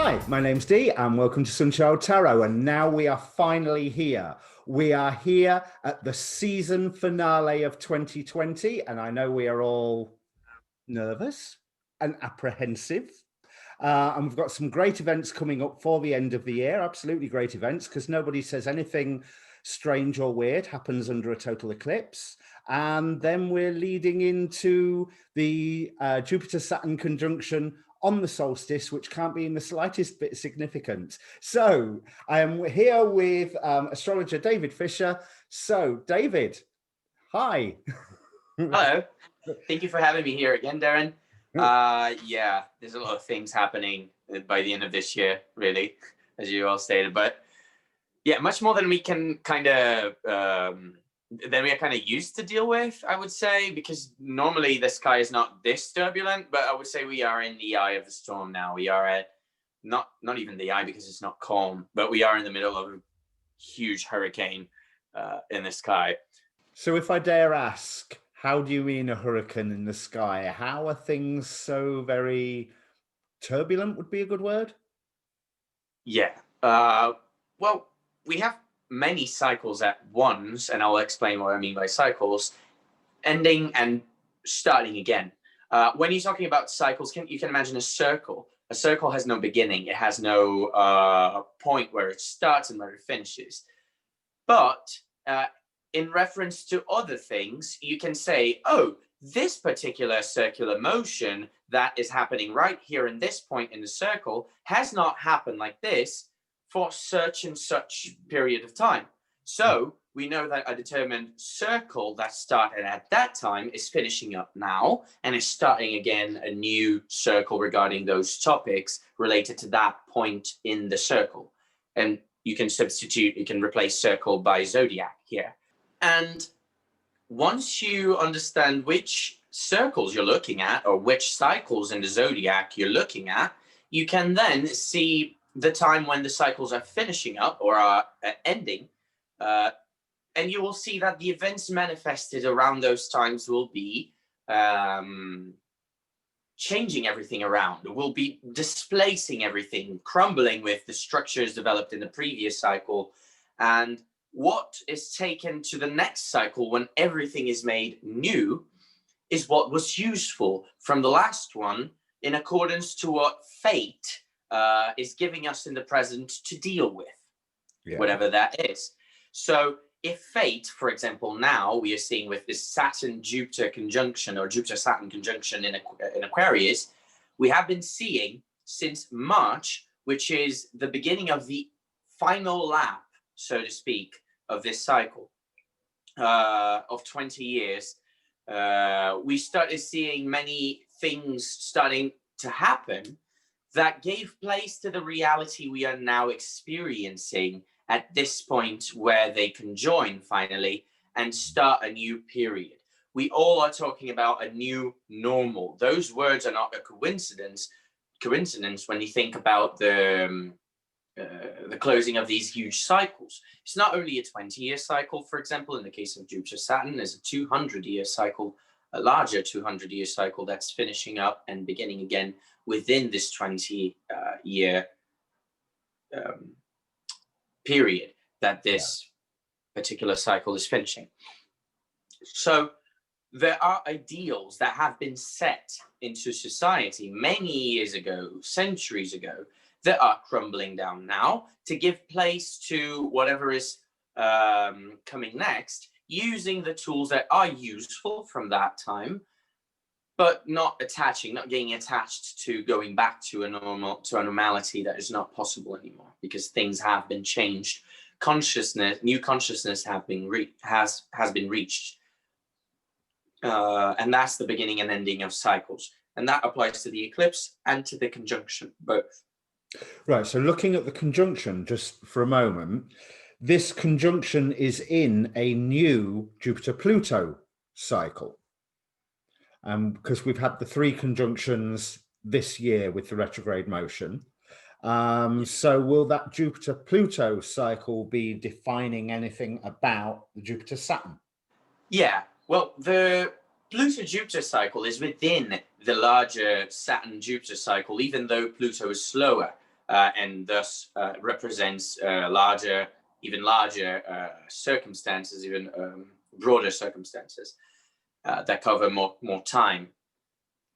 Hi, my name's Dee and welcome to Sunchild Tarot, and now we are finally here. We are here at the season finale of 2020 and I know we are all nervous and apprehensive. And we've got some great events coming up for the end of the year, absolutely great events, because nobody says anything strange or weird happens under a total eclipse. And then we're leading into the Jupiter Saturn conjunction on the solstice, which can't be in the slightest bit significant. So I am here with astrologer David Fischer. So David, hi. Hello. Thank you for having me here again, Darren. Yeah, there's a lot of things happening by the end of this year, really, as you all stated. But yeah, much more than we can kind of than we are kind of used to deal with, I would say, because normally the sky is not this turbulent. But I would say we are in the eye of the storm now. We are at not even the eye because it's not calm, but we are in the middle of a huge hurricane in the sky. So if I dare ask, how do you mean a hurricane in the sky? How are things so very turbulent would be a good word? Yeah. Well, we have many cycles at once, and I'll explain what I mean by cycles, ending and starting again. When you're talking about cycles, you can imagine a circle. A circle has no beginning. It has no point where it starts and where it finishes. But in reference to other things, you can say, oh, this particular circular motion that is happening right here in this point in the circle has not happened like this for such and such period of time. So we know that a determined circle that started at that time is finishing up now and is starting again a new circle regarding those topics related to that point in the circle. And you can replace circle by zodiac here. And once you understand which circles you're looking at or which cycles in the zodiac you're looking at, you can then see the time when the cycles are finishing up or are ending. And you will see that the events manifested around those times will be changing everything around, will be displacing everything, crumbling with the structures developed in the previous cycle. And what is taken to the next cycle when everything is made new is what was useful from the last one in accordance to what fate is giving us in the present to deal with, whatever that is. So if fate, for example, now we are seeing with this Saturn-Jupiter conjunction or Jupiter-Saturn conjunction in Aquarius, we have been seeing since March, which is the beginning of the final lap, so to speak, of this cycle of 20 years, we started seeing many things starting to happen that gave place to the reality we are now experiencing at this point, where they conjoin finally and start a new period. We all are talking about a new normal. Those words are not a coincidence when you think about the closing of these huge cycles. It's not only a 20-year cycle, for example, in the case of Jupiter Saturn, there's a 200-year cycle, a larger 200-year cycle that's finishing up and beginning again within this 20-year period that this particular cycle is finishing. So there are ideals that have been set into society many years ago, centuries ago, that are crumbling down now to give place to whatever is coming next, using the tools that are useful from that time, but not getting attached to going back to a normality that is not possible anymore, because things have been changed. New consciousness has been reached. And that's the beginning and ending of cycles. And that applies to the eclipse and to the conjunction, both. Right, so looking at the conjunction just for a moment, this conjunction is in a new Jupiter-Pluto cycle. Because we've had the 3 conjunctions this year with the retrograde motion. So will that Jupiter-Pluto cycle be defining anything about the Jupiter-Saturn? Yeah, well, the Pluto-Jupiter cycle is within the larger Saturn-Jupiter cycle, even though Pluto is slower. and thus represents even larger circumstances, even broader circumstances that cover more time.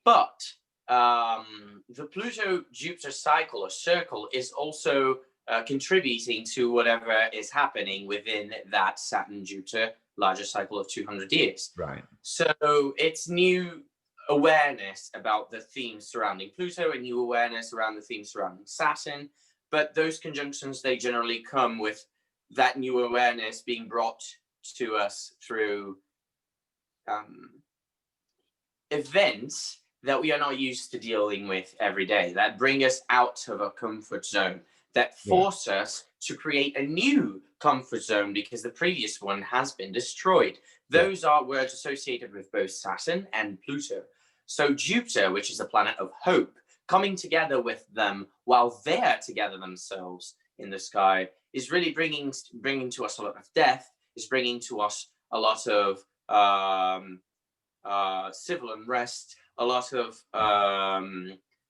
But the Pluto-Jupiter cycle or circle is also contributing to whatever is happening within that Saturn-Jupiter larger cycle of 200 years. Right. So it's new awareness about the themes surrounding Pluto and new awareness around the themes surrounding Saturn. But those conjunctions, they generally come with that new awareness being brought to us through events that we are not used to dealing with every day, that bring us out of a comfort zone, that force us to create a new comfort zone because the previous one has been destroyed. Those are words associated with both Saturn and Pluto. So Jupiter, which is a planet of hope, coming together with them while they are together themselves in the sky, is really bringing to us a lot of death, is bringing to us a lot of civil unrest, a lot of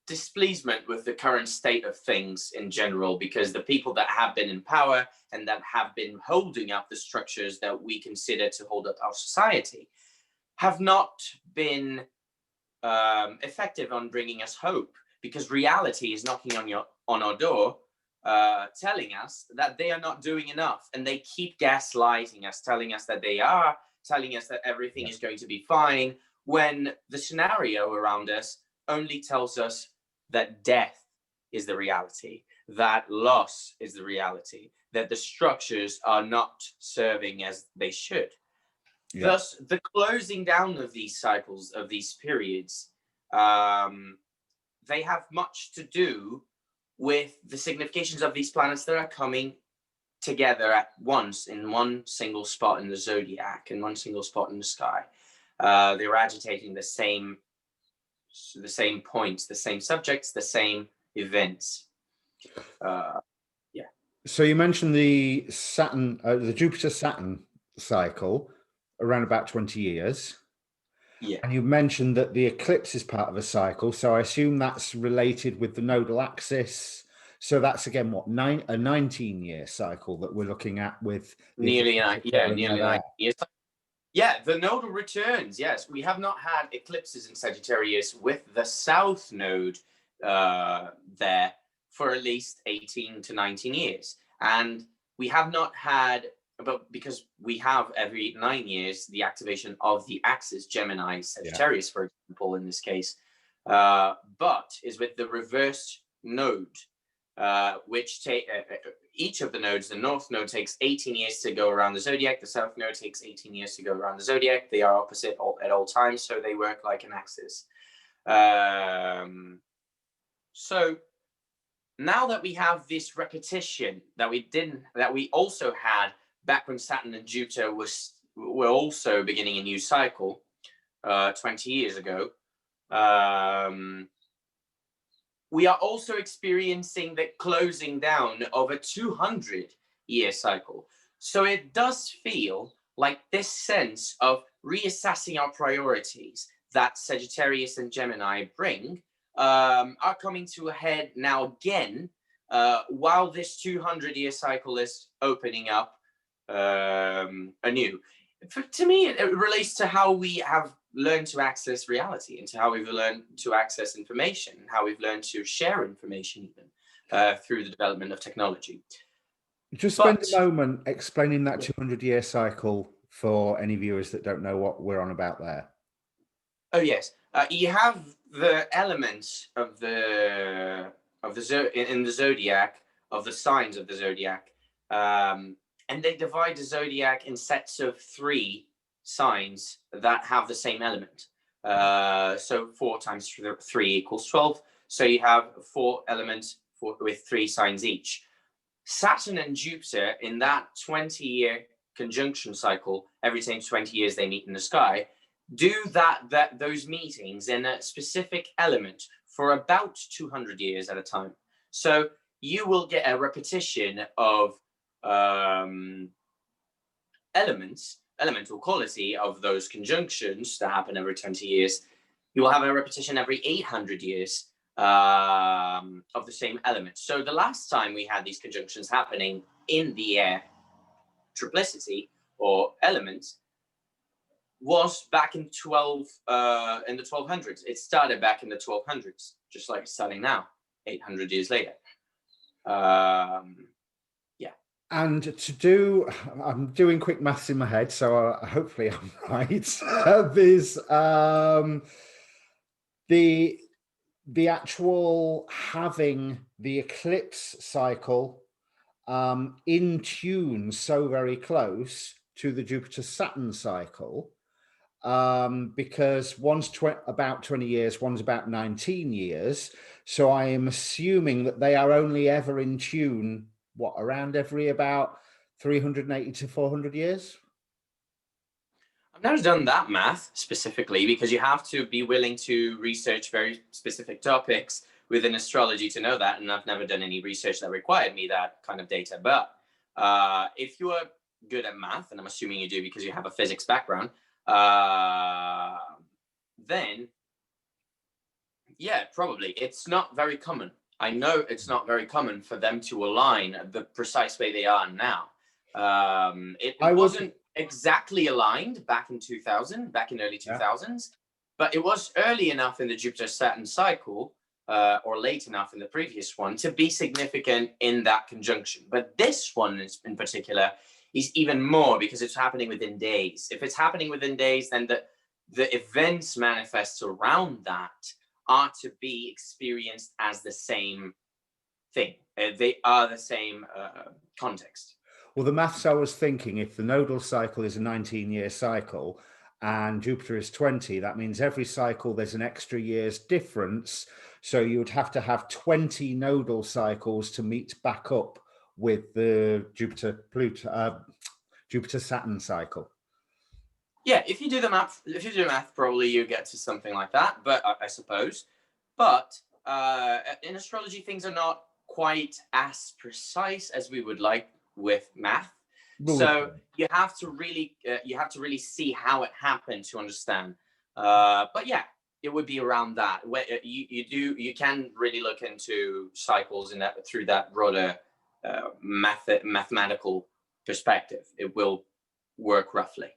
displeasement with the current state of things in general, because the people that have been in power and that have been holding up the structures that we consider to hold up our society have not been effective on bringing us hope, because reality is knocking on our door, telling us that they are not doing enough, and they keep gaslighting us, telling us that they are, telling us that everything is going to be fine, when the scenario around us only tells us that death is the reality, that loss is the reality, that the structures are not serving as they should. Thus, the closing down of these cycles, of these periods, they have much to do with the significations of these planets that are coming together at once in one single spot in the zodiac, in one single spot in the sky. They're agitating the same points, the same subjects, the same events. So you mentioned the Jupiter Saturn cycle around about 20 years. Yeah. And you mentioned that the eclipse is part of a cycle. So I assume that's related with the nodal axis. So that's again, what, a 19-year cycle that we're looking at with nearly 9 years. Yeah, the nodal returns. Yes, we have not had eclipses in Sagittarius with the south node there for at least 18 to 19 years. And we have not had, but because we have every 9 years the activation of the axis Gemini Sagittarius, for example, in this case, but is with the reverse node, which each of the nodes, the north node takes 18 years to go around the zodiac, the south node takes 18 years to go around the zodiac. They are opposite at all times, so they work like an axis. So now that we have this repetition that we also had back when Saturn and Jupiter were also beginning a new cycle 20 years ago, we are also experiencing the closing down of a 200-year cycle. So it does feel like this sense of reassessing our priorities that Sagittarius and Gemini bring are coming to a head now again, while this 200-year cycle is opening up anew. To me, it relates to how we have learned to access reality, and to how we've learned to access information, and how we've learned to share information even through the development of technology. Just spend a moment explaining that 200-year cycle for any viewers that don't know what we're on about there. Oh yes, you have the elements of in the zodiac, of the signs of the zodiac, and they divide the zodiac in sets of 3 signs that have the same element. So 4 times 3 equals 12. So you have 4 elements with 3 signs each. Saturn and Jupiter, in that 20-year conjunction cycle, every 20 years they meet in the sky, do those meetings in a specific element for about 200 years at a time. So you will get a repetition of elemental quality of those conjunctions that happen every 20 years. You will have a repetition every 800 years of the same element. So the last time we had these conjunctions happening in the air triplicity or elements was back in the 1200s. It started back in the 1200s, just like it's starting now, 800 years later. Yeah. And I'm doing quick maths in my head, so hopefully I'm right. There's the actual having the eclipse cycle in tune so very close to the Jupiter Saturn cycle, because one's about 20 years, one's about 19 years. So I am assuming that they are only ever in tune, around every about 380 to 400 years? I've never done that math specifically, because you have to be willing to research very specific topics within astrology to know that. And I've never done any research that required me that kind of data. But if you are good at math, and I'm assuming you do because you have a physics background, then yeah, probably. It's not very common. I know it's not very common for them to align the precise way they are now. It wasn't exactly aligned back in 2000, back in early 2000s, but it was early enough in the Jupiter-Saturn cycle, or late enough in the previous one, to be significant in that conjunction. But this one in particular is even more, because it's happening within days. If it's happening within days, then the events manifest around that are to be experienced as the same thing. They are the same context. Well, the maths I was thinking, if the nodal cycle is a 19-year cycle and Jupiter is 20, that means every cycle there's an extra year's difference. So you would have to have 20 nodal cycles to meet back up with the Jupiter-Saturn cycle. Yeah, if you do the math, probably you get to something like that. But I suppose, but in astrology, things are not quite as precise as we would like with math. So you have to really see how it happened to understand. But yeah, it would be around that. You can really look into cycles in that through that broader mathematical perspective. It will work roughly.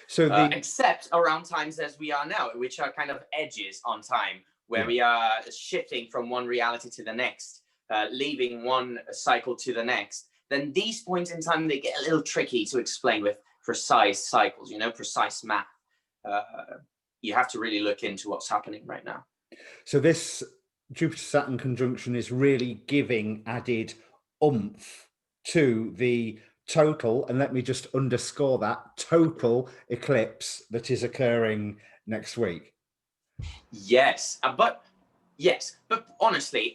So except around times as we are now, which are kind of edges on time, where we are shifting from one reality to the next, leaving one cycle to the next, then these points in time, they get a little tricky to explain with precise cycles, precise math. You have to really look into what's happening right now. So this Jupiter-Saturn conjunction is really giving added oomph to the total, and let me just underscore that, total eclipse that is occurring next week. Yes, but honestly,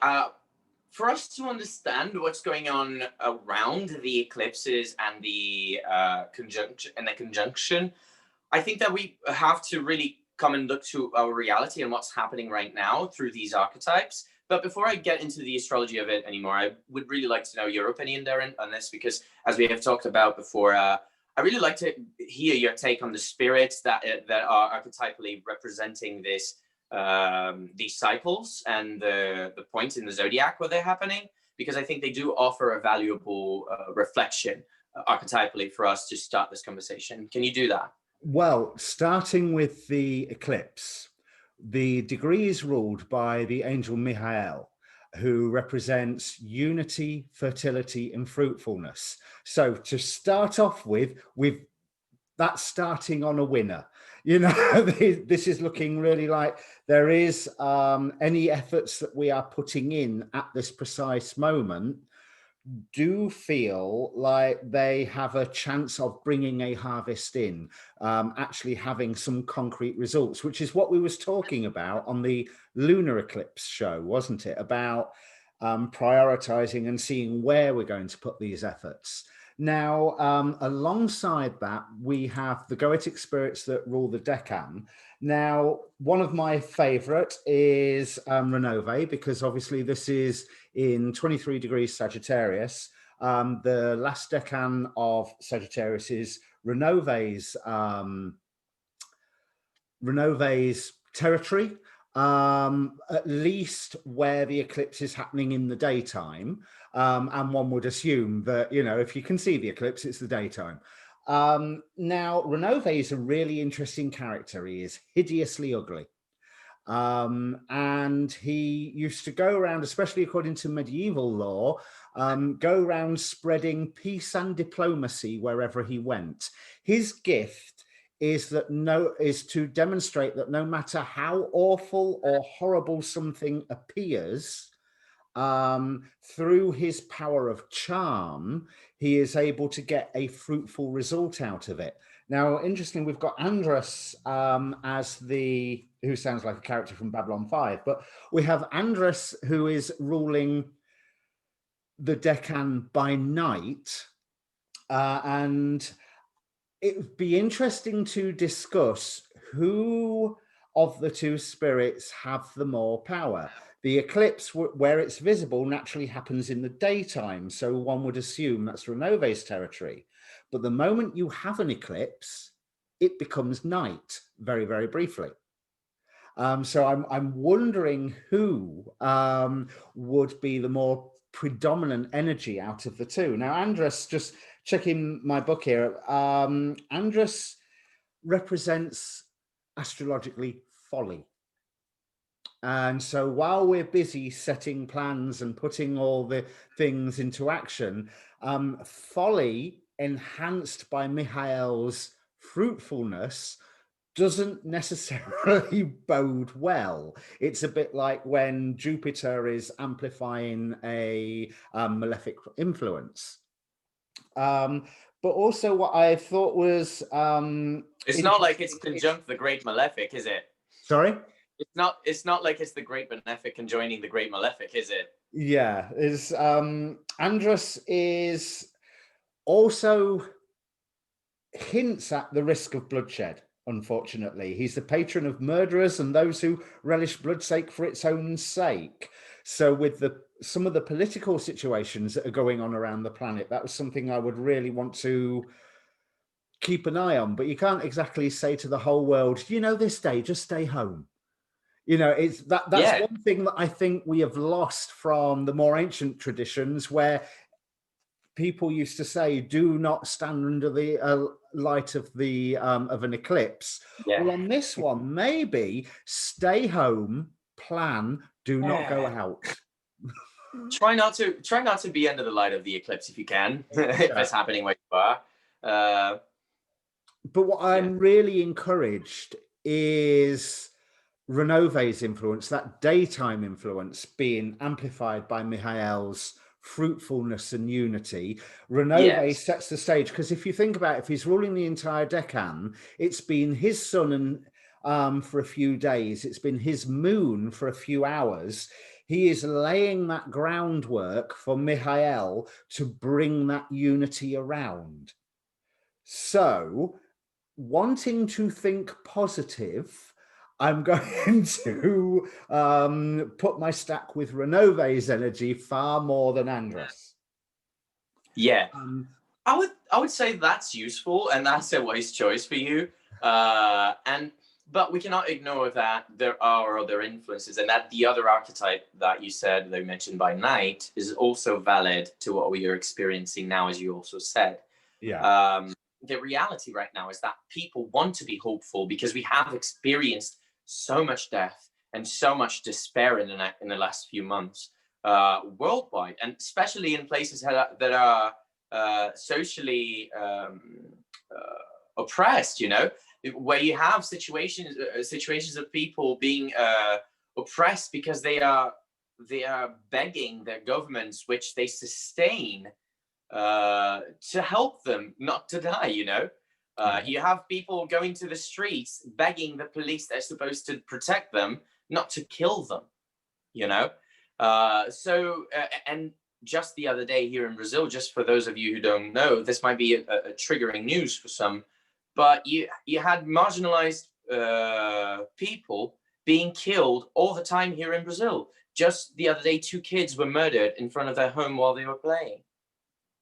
for us to understand what's going on around the eclipses and the conjunction, I think that we have to really come and look to our reality and what's happening right now through these archetypes. But before I get into the astrology of it anymore, I would really like to know your opinion, Darren, on this, because as we have talked about before, I really like to hear your take on the spirits that are archetypally representing this, these cycles and the points in the zodiac where they're happening, because I think they do offer a valuable reflection archetypally for us to start this conversation. Can you do that? Well, starting with the eclipse, the degree is ruled by the angel Michael, who represents unity, fertility, and fruitfulness. So to start off with that's starting on a winner. This is looking really like there is any efforts that we are putting in at this precise moment do feel like they have a chance of bringing a harvest in, actually having some concrete results, which is what we was talking about on the lunar eclipse show, wasn't it? About prioritizing and seeing where we're going to put these efforts. Now, alongside that, we have the Goetic spirits that rule the decan. Now, one of my favorite is Renove, because obviously this is in 23 degrees Sagittarius. The last decan of Sagittarius is Renove's territory. at least where the eclipse is happening in the daytime. And one would assume that, you know, if you can see the eclipse, it's the daytime. Now, Renove is a really interesting character. He is hideously ugly. And he used to go around, especially according to medieval law, go around spreading peace and diplomacy wherever he went. His gift is to demonstrate that no matter how awful or horrible something appears, through his power of charm, he is able to get a fruitful result out of it. Now, interesting, we've got Andros as who sounds like a character from Babylon 5, but we have Andros who is ruling the Deccan by night. And it would be interesting to discuss who of the two spirits have the more power. The eclipse, where it's visible, naturally happens in the daytime, so one would assume that's Renove's territory. But the moment you have an eclipse, it becomes night very, very briefly. So I'm wondering who would be the more predominant energy out of the two. Now, Andros, just checking my book here, Andros represents astrologically folly. And so while we're busy setting plans and putting all the things into action, folly enhanced by Mihail's fruitfulness doesn't necessarily bode well. It's a bit like when Jupiter is amplifying a malefic influence. But also what I thought was... it's not like it's conjunct the Great Malefic, is it? Sorry? It's not like it's the Great Benefic conjoining the Great Malefic, is it? Yeah, Andros is also hints at the risk of bloodshed, unfortunately. He's the patron of murderers and those who relish bloodsake for its own sake. So with some of the political situations that are going on around the planet, that was something I would really want to keep an eye on. But you can't exactly say to the whole world, you know, this day, just stay home. You know, that's one thing that I think we have lost from the more ancient traditions, where people used to say, do not stand under the light of an eclipse. Yeah. Well, on this one, maybe stay home, plan, do not go out. Try not to be under the light of the eclipse if you can, if it's happening where you are. But what I'm really encouraged is Renove's influence, that daytime influence, being amplified by Mihail's fruitfulness and unity. Renove sets the stage, because if you think about it, if he's ruling the entire Deccan, it's been his sun and for a few days, it's been his moon for a few hours. He is laying that groundwork for Mihail to bring that unity around. So, wanting to think positive, I'm going to put my stack with Renove's energy far more than Andros. Yeah, I would say that's useful, and that's a wise choice for you. But we cannot ignore that there are other influences, and that the other archetype that you said, that you mentioned by night, is also valid to what we are experiencing now, as you also said. Yeah. The reality right now is that people want to be hopeful because we have experienced so much death and so much despair in the last few months worldwide, and especially in places that are socially oppressed, you know, where you have situations of people being oppressed because they are begging their governments, which they sustain, to help them not to die, you know. You have people going to the streets begging the police that are supposed to protect them not to kill them, you know. And just the other day here in Brazil, just for those of you who don't know, this might be a triggering news for some, but you had marginalized people being killed all the time here in Brazil. Just the other day, 2 kids were murdered in front of their home while they were playing.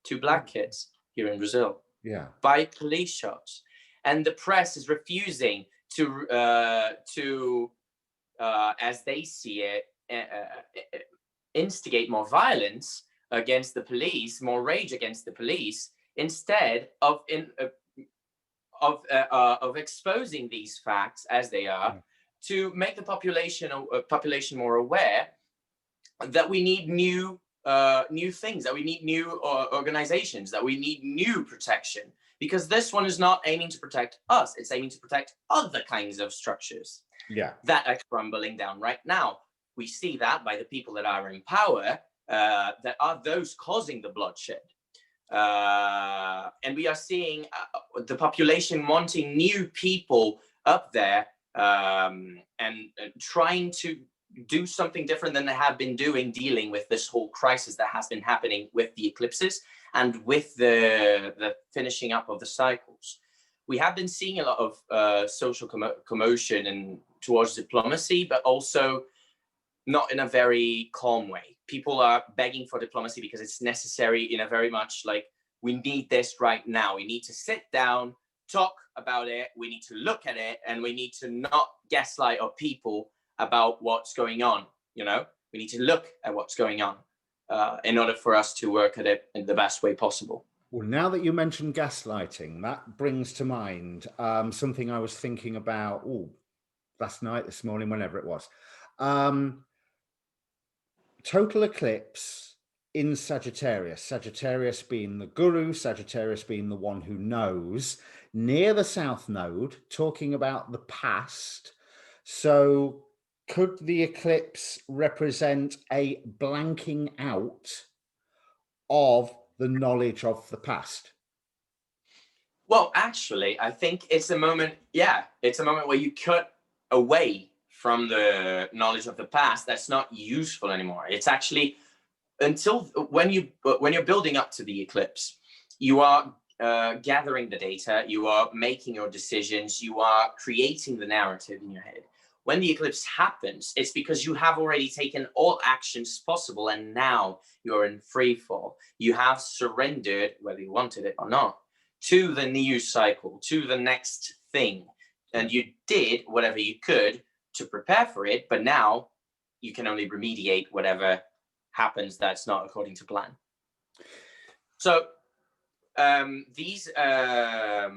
2 black kids here in Brazil. Yeah. By police shots, and the press is refusing to as they see it, instigate more violence against the police, more rage against the police, instead of exposing these facts as they are, to make the population more aware that we need new things, that we need new organizations, that we need new protection, because this one is not aiming to protect us, it's aiming to protect other kinds of structures that are crumbling down right now. We see that by the people that are in power, that are those causing the bloodshed. And we are seeing the population wanting new people up there, and trying to do something different than they have been doing, dealing with this whole crisis that has been happening with the eclipses and with the finishing up of the cycles. We have been seeing a lot of social commotion and towards diplomacy, but also not in a very calm way. People are begging for diplomacy because it's necessary, in a very much like, we need this right now. We need to sit down, talk about it. We need to look at it, and we need to not gaslight our people about what's going on. You know, we need to look at what's going on in order for us to work at it in the best way possible. Well, now that you mentioned gaslighting, that brings to mind something I was thinking about last night, this morning, whenever it was. Total eclipse in Sagittarius, Sagittarius being the guru, Sagittarius being the one who knows, near the South Node, talking about the past. So could the eclipse represent a blanking out of the knowledge of the past? Well, actually, I think it's a moment, it's a moment where you cut away from the knowledge of the past that's not useful anymore. It's actually, until when you're building up to the eclipse, you are gathering the data, you are making your decisions, you are creating the narrative in your head. When the eclipse happens, it's because you have already taken all actions possible, and now you're in free fall. You have surrendered, whether you wanted it or not, to the new cycle, to the next thing. And you did whatever you could to prepare for it, but now you can only remediate whatever happens that's not according to plan. So these, what are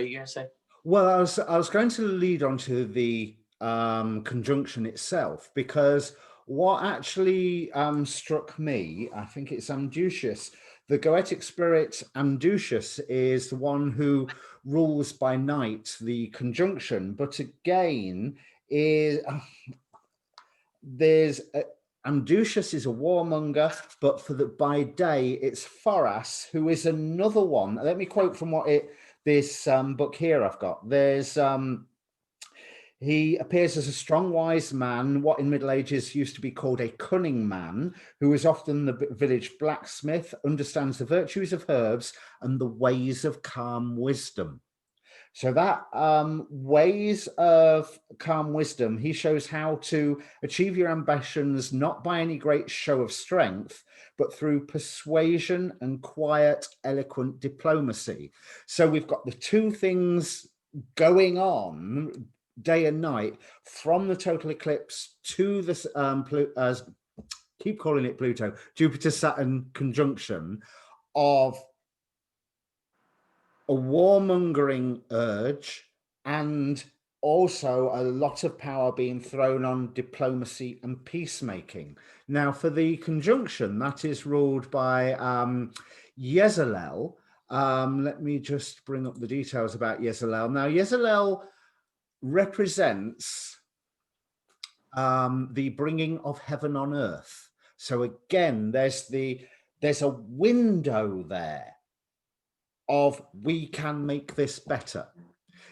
you going to say? Well, I was going to lead on to the conjunction itself, because what actually struck me, I think it's Amdusius, the Goetic spirit Amdusius is the one who rules by night the conjunction, but again, Amdusius is a warmonger, but by day it's Thoras, who is another one. Let me quote from this book here I've got. There's he appears as a strong, wise man, what in Middle Ages used to be called a cunning man, who is often the village blacksmith, understands the virtues of herbs and the ways of calm wisdom. So that ways of calm wisdom, he shows how to achieve your ambitions, not by any great show of strength, but through persuasion and quiet, eloquent diplomacy. So we've got the two things going on day and night, from the total eclipse to this, keep calling it Pluto, Jupiter Saturn conjunction, of a warmongering urge, and also a lot of power being thrown on diplomacy and peacemaking. Now, for the conjunction, that is ruled by Jezalel. Let me just bring up the details about Jezalel. Now, Jezalel represents the bringing of heaven on earth. So again, there's a window there of we can make this better.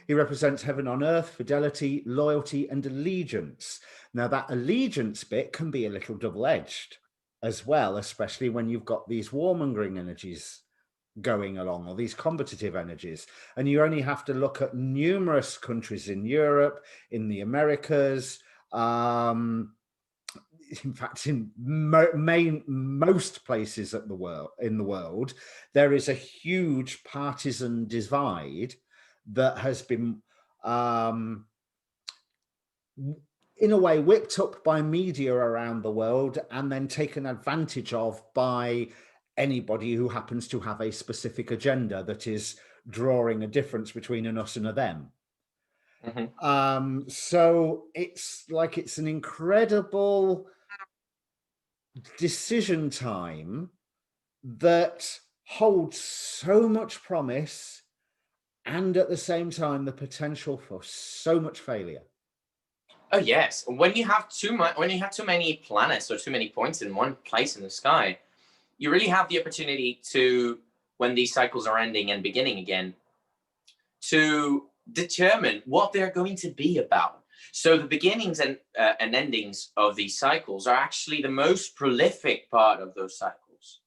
He represents heaven on earth, fidelity, loyalty, and allegiance. Now, that allegiance bit can be a little double-edged as well, especially when you've got these warmongering energies going along, or these combative energies. And you only have to look at numerous countries in Europe, in the Americas, in fact, in most places in the world, there is a huge partisan divide that has been in a way whipped up by media around the world and then taken advantage of by anybody who happens to have a specific agenda that is drawing a difference between an us and a them. So it's like it's an incredible decision time that holds so much promise and at the same time the potential for so much failure. Oh yes, when you have too many planets or too many points in one place in the sky, you really have the opportunity to, when these cycles are ending and beginning again, to determine what they're going to be about. So the beginnings and endings of these cycles are actually the most prolific part of those cycles,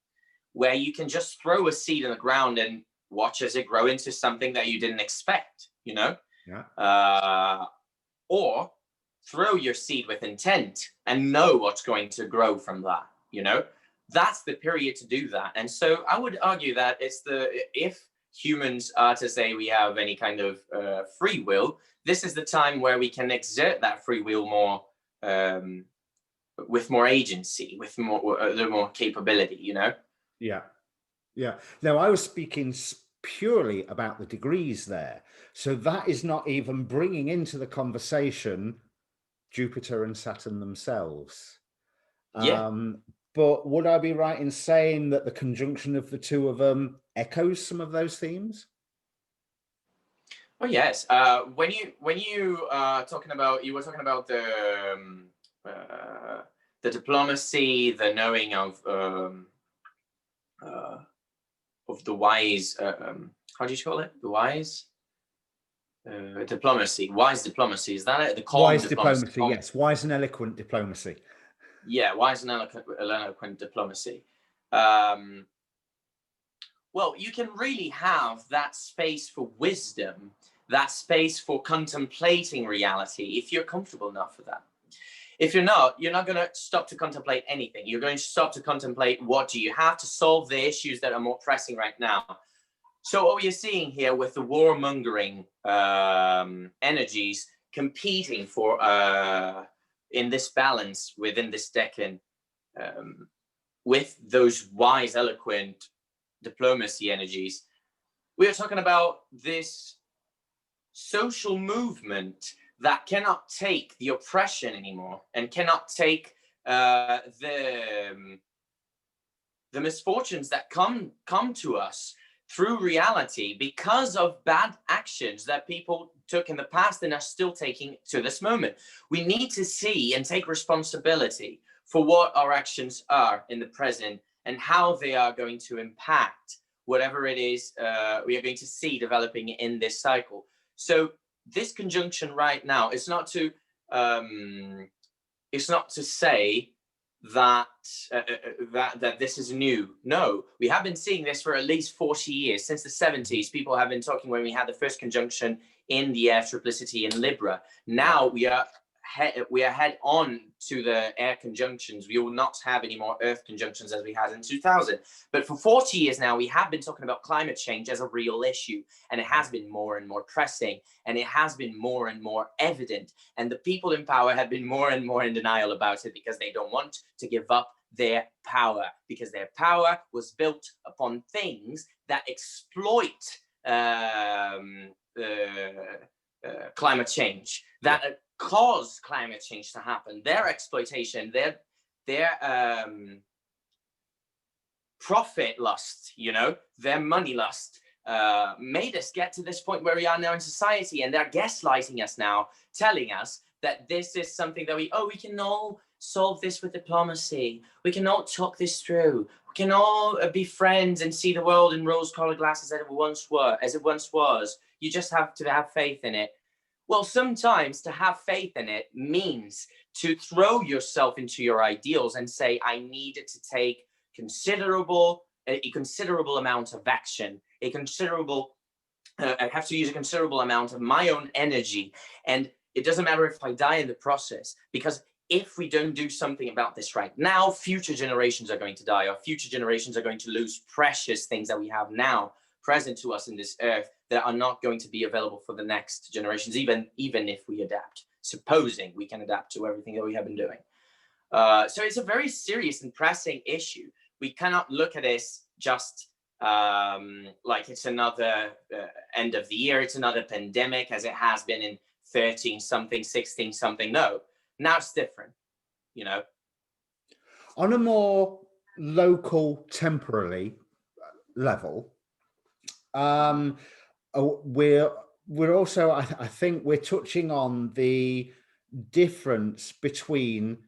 where you can just throw a seed in the ground and watch as it grow into something that you didn't expect, you know? Yeah. Or throw your seed with intent and know what's going to grow from that, you know? That's the period to do that. And so I would argue that if humans are to say we have any kind of free will, this is the time where we can exert that free will more, with more agency, with more capability, you know? Yeah. Yeah. Now, I was speaking purely about the degrees there. So that is not even bringing into the conversation Jupiter and Saturn themselves. Yeah. But would I be right in saying that the conjunction of the two of them echoes some of those themes? Oh yes. When you talking about, you were talking about the diplomacy, the knowing of the wise. How do you call it? The wise diplomacy. Wise diplomacy. Is that it? The calm Wise diplomacy. diplomacy, yes. Wise and eloquent diplomacy. Yeah, wise and eloquent diplomacy. Well, you can really have that space for wisdom, that space for contemplating reality, if you're comfortable enough for that. If you're not going to stop to contemplate anything. You're going to stop to contemplate what do you have to solve the issues that are more pressing right now. So what we are seeing here with the warmongering energies competing for in this balance within this decan, with those wise, eloquent diplomacy energies, we are talking about this social movement that cannot take the oppression anymore and cannot take the misfortunes that come to us through reality because of bad actions that people took in the past and are still taking to this moment. We need to see and take responsibility for what our actions are in the present and how they are going to impact whatever it is we are going to see developing in this cycle. So this conjunction right now, it's not to say that that this is new. No, we have been seeing this for at least 40 years. Since the 70s, people have been talking when we had the first conjunction in the air triplicity in Libra. Now we are head on to the air conjunctions. We will not have any more earth conjunctions as we had in 2000. But for 40 years now, we have been talking about climate change as a real issue. And it has been more and more pressing. And it has been more and more evident. And the people in power have been more and more in denial about it because they don't want to give up their power. Because their power was built upon things that exploit climate change, that cause climate change to happen. Their exploitation, their profit lust, you know, their money lust made us get to this point where we are now in society, and they're gaslighting us now, telling us that this is something that we can all solve this with diplomacy. We can all talk this through. We can all be friends and see the world in rose-colored glasses as it once was. You just have to have faith in it. Well, sometimes to have faith in it means to throw yourself into your ideals and say, I need to take a considerable amount of action, I have to use a considerable amount of my own energy. And it doesn't matter if I die in the process, because if we don't do something about this right now, future generations are going to die, or future generations are going to lose precious things that we have now present to us in this earth that are not going to be available for the next generations, even if we adapt. supposing we can adapt to everything that we have been doing. So it's a very serious and pressing issue. We cannot look at this just like it's another end of the year, it's another pandemic as it has been in 13 something, 16 something. No, now it's different, you know. On a more local, temporary level, we're also, I think we're touching on the difference between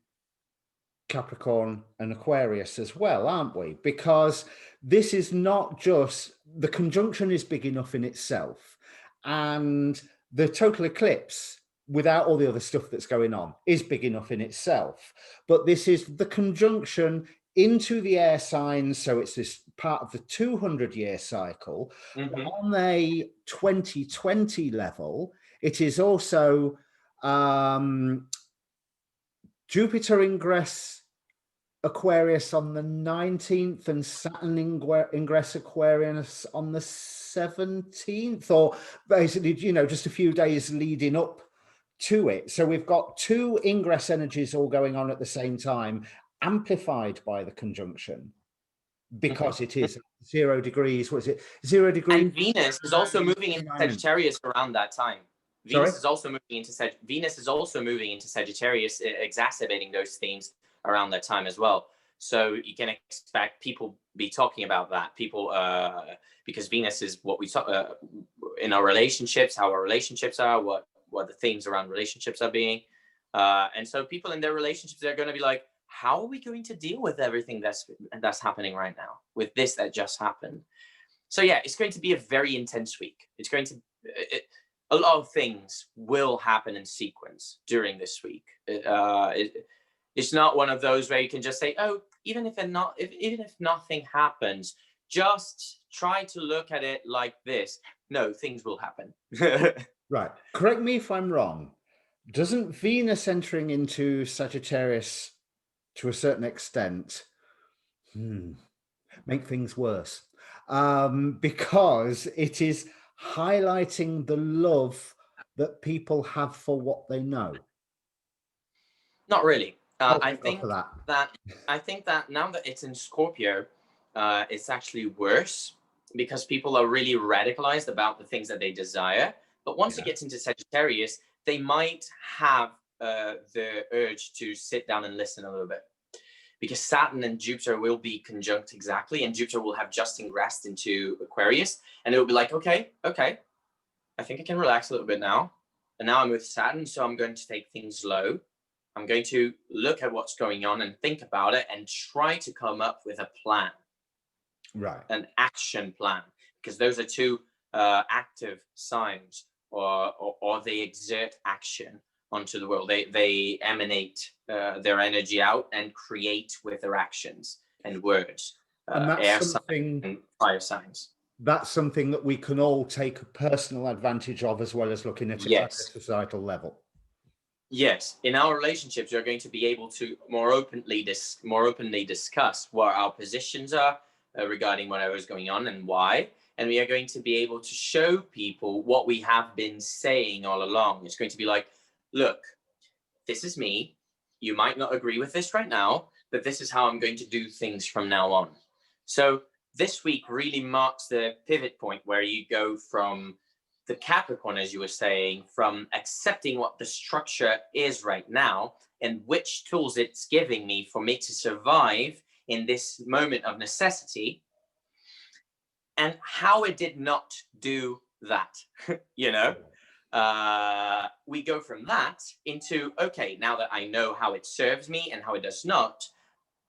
Capricorn and Aquarius as well, aren't we? Because this is not just, the conjunction is big enough in itself, and the total eclipse, without all the other stuff that's going on, is big enough in itself. But this is the conjunction into the air signs, so it's this part of the 200-year cycle. Mm-hmm. On a 2020 level, it is also Jupiter ingress Aquarius on the 19th and Saturn ingress Aquarius on the 17th, or basically, you know, just a few days leading up to it. So we've got two ingress energies all going on at the same time, amplified by the conjunction, because it is 0 degrees. What is it? 0 degrees. And Venus is also moving into Sagittarius around that time. Venus is also moving into Sagittarius, exacerbating those themes around that time as well. So you can expect people be talking about that. People, because Venus is what we talk in our relationships, how our relationships are, what the themes around relationships are being. And so people in their relationships are going to be like, how are we going to deal with everything that's happening right now with this that just happened? So yeah, it's going to be a very intense week. It's going to, a lot of things will happen in sequence during this week. It's not one of those where you can just say, oh, even if nothing happens, just try to look at it like this. No, things will happen. Right. Correct me if I'm wrong. Doesn't Venus entering into Sagittarius to a certain extent make things worse? Because it is highlighting the love that people have for what they know. Not really. I think that now that it's in Scorpio, it's actually worse because people are really radicalized about the things that they desire. But once it gets into Sagittarius, they might have the urge to sit down and listen a little bit, because Saturn and Jupiter will be conjunct exactly, and Jupiter will have just ingressed into Aquarius, and it will be like, okay, I think I can relax a little bit now. And now I'm with Saturn, so I'm going to take things slow. I'm going to look at what's going on and think about it and try to come up with a plan. Right. An action plan, because those are two active signs, or they exert action onto the world. They emanate their energy out and create with their actions and words. And that's air something, signs and fire signs. That's something that we can all take a personal advantage of, as well as looking at it at a societal level. Yes, in our relationships, we're going to be able to more openly discuss what our positions are regarding whatever is going on and why. And we are going to be able to show people what we have been saying all along. It's going to be like, look, this is me. You might not agree with this right now, but this is how I'm going to do things from now on. So this week really marks the pivot point where you go from the Capricorn, as you were saying, from accepting what the structure is right now and which tools it's giving me for me to survive in this moment of necessity, and how it did not do that. You know, we go from that into, okay, now that I know how it serves me and how it does not,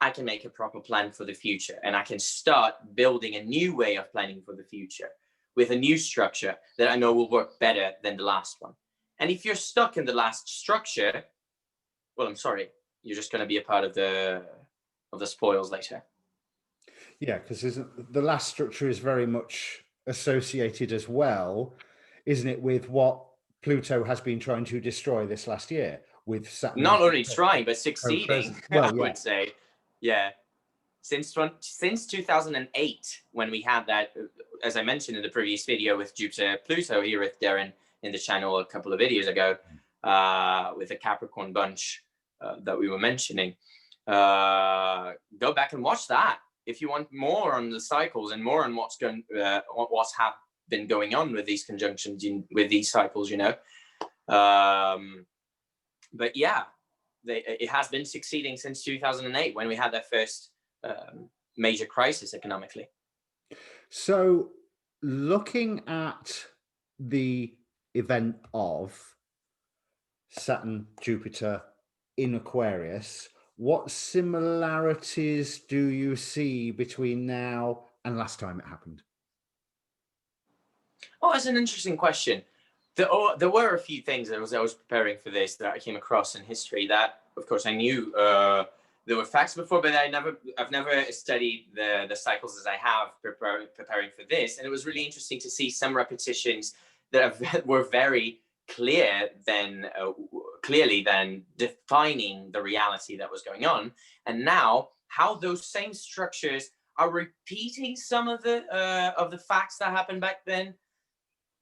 I can make a proper plan for the future, and I can start building a new way of planning for the future with a new structure that I know will work better than the last one. And if you're stuck in the last structure, well, I'm sorry, you're just going to be a part of the spoils later. Yeah, because the last structure is very much associated as well, isn't it, with what Pluto has been trying to destroy this last year, with Saturn. Not only trying, but succeeding, well, I would say. Yeah. Since 2008, when we had that, as I mentioned in the previous video with Jupiter Pluto here with Darren in the channel a couple of videos ago, with the Capricorn bunch that we were mentioning. Go back and watch that if you want more on the cycles and more on what's been going on with these conjunctions with these cycles, you know. But yeah, it has been succeeding since 2008 when we had that first major crisis economically. So looking at the event of Saturn, Jupiter in Aquarius, what similarities do you see between now and last time it happened? Oh, that's an interesting question. There were a few things as I was preparing for this that I came across in history that, of course, I knew there were facts before, but I've never studied the cycles as I have preparing for this. And it was really interesting to see some repetitions that were very clearly then defining the reality that was going on. And now how those same structures are repeating some of the facts that happened back then,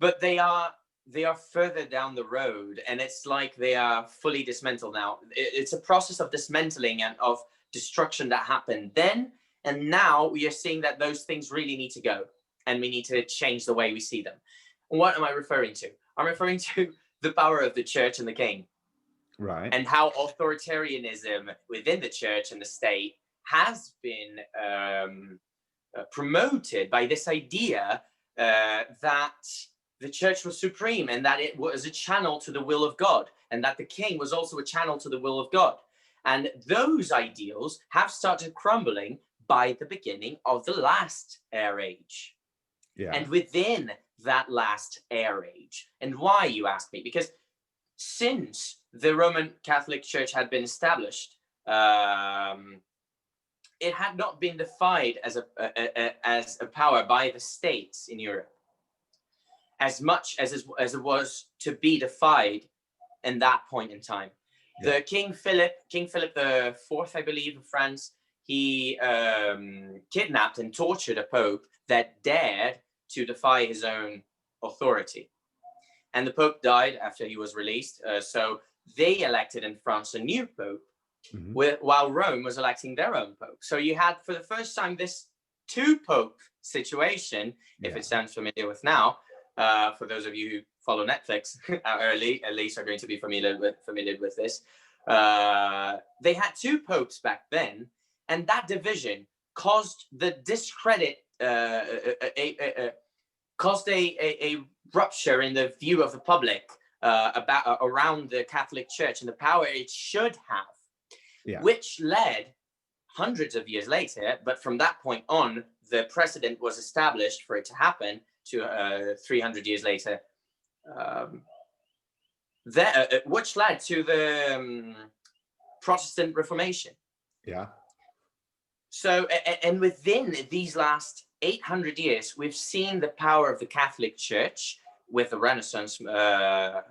but they are further down the road, and it's like they are fully dismantled now. It's a process of dismantling and of destruction that happened then, and now we are seeing that those things really need to go, and we need to change the way we see them. What am I referring to? I'm referring to the power of the church and the king, right? And how authoritarianism within the church and the state has been promoted by this idea that the church was supreme and that it was a channel to the will of God, and that the king was also a channel to the will of God. And those ideals have started crumbling by the beginning of the last air age. Yeah. And within that last air age. And why, you ask me? Because since the Roman Catholic Church had been established, it had not been defied as a power by the states in Europe as much as it was to be defied in that point in time. Yeah. The King Philip IV, I believe, of France, he kidnapped and tortured a pope that dared to defy his own authority. And the pope died after he was released. So they elected in France a new pope, while Rome was electing their own pope. So you had, for the first time, this two-pope situation, if it sounds familiar with now. For those of you who follow Netflix early, at least are going to be familiar with this. They had two popes back then, and that division caused the discredit, caused a rupture in the view of the public around the Catholic Church and the power it should have, which led hundreds of years later, but from that point on, the precedent was established for it to happen to 300 years later, which led to the Protestant Reformation. Yeah. So, and within these last 800 years, we've seen the power of the Catholic Church with the Renaissance that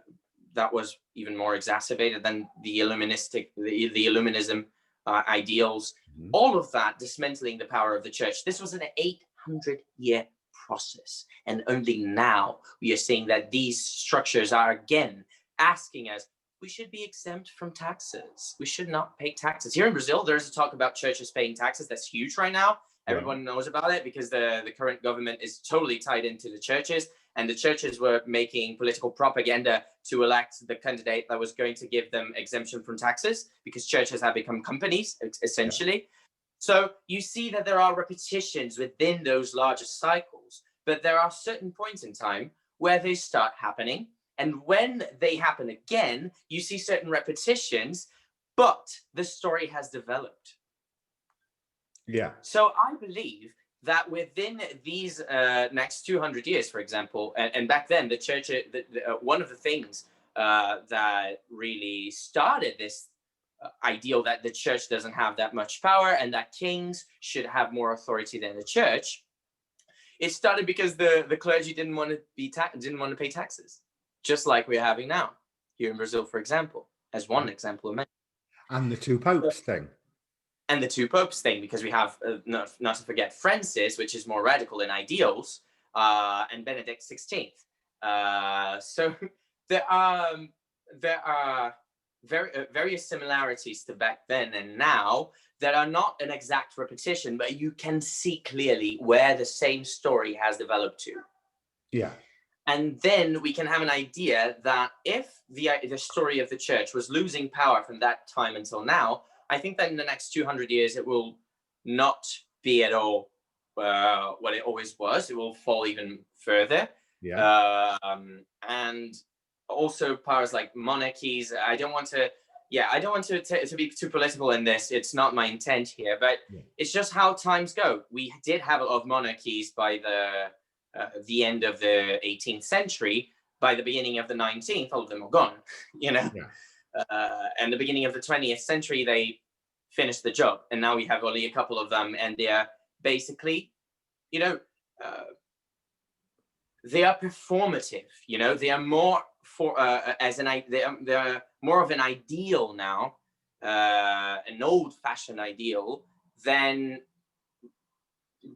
was even more exacerbated than the Illuminism ideals. All of that dismantling the power of the church. This was an 800-year process, and only now we are seeing that these structures are again asking us, we should be exempt from taxes. We should not pay taxes. Here in Brazil, there's a talk about churches paying taxes. That's huge right now. Everyone knows about it because the current government is totally tied into the churches, and the churches were making political propaganda to elect the candidate that was going to give them exemption from taxes, because churches have become companies, essentially. So you see that there are repetitions within those larger cycles, but there are certain points in time where they start happening. And when they happen again, you see certain repetitions, but the story has developed. Yeah. So I believe that within these next 200 years, for example, and back then, the church, one of the things that really started this ideal that the church doesn't have that much power and that kings should have more authority than the church, it started because the clergy didn't want to pay taxes, just like we're having now here in Brazil, for example, as one example of many. And the two popes thing. And the two popes thing, because we have, not to forget, Francis, which is more radical in ideals, and Benedict XVI. So there are there are various similarities to back then and now that are not an exact repetition, but you can see clearly where the same story has developed to. Yeah. And then we can have an idea that if the story of the church was losing power from that time until now, I think that in the next 200 years, it will not be at all what it always was. It will fall even further. Yeah. And also powers like monarchies. I don't want to be too political in this. It's not my intent here, but it's just how times go. We did have a lot of monarchies by the end of the 18th century. By the beginning of the 19th, all of them were gone, you know. And the beginning of the 20th century, they finished the job, and now we have only a couple of them, and they are basically, you know, they are performative. You know, they are more for they are more of an ideal now, an old-fashioned ideal than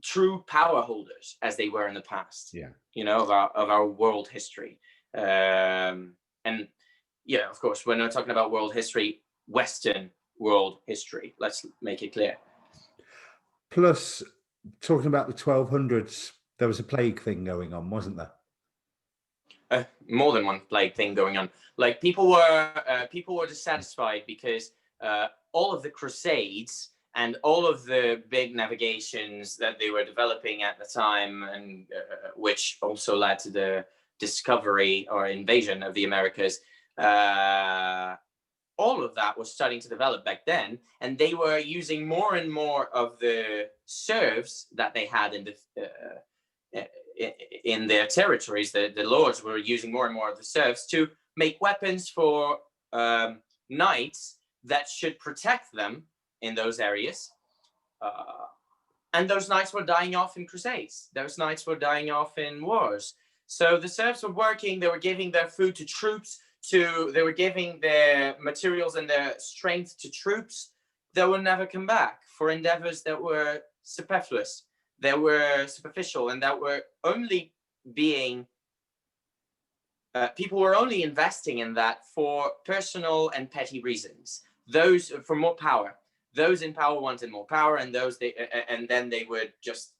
true power holders as they were in the past. You know, of our world history. And yeah, of course, when we're talking about world history, Western world history, let's make it clear. Plus, talking about the 1200s, there was a plague thing going on, wasn't there? More than one plague thing going on. Like people were dissatisfied because all of the crusades and all of the big navigations that they were developing at the time, and which also led to the discovery or invasion of the Americas, all of that was starting to develop back then, and they were using more and more of the serfs that they had in their territories. The lords were using more and more of the serfs to make weapons for knights that should protect them in those areas. And those knights were dying off in crusades. Those knights were dying off in wars. So the serfs were working, they were giving their food to troops, they were giving their materials and their strength to troops that would never come back for endeavors that were superfluous, that were superficial, and that were only being, people were only investing in that for personal and petty reasons. Those for more power. Those in power wanted more power, and then they would just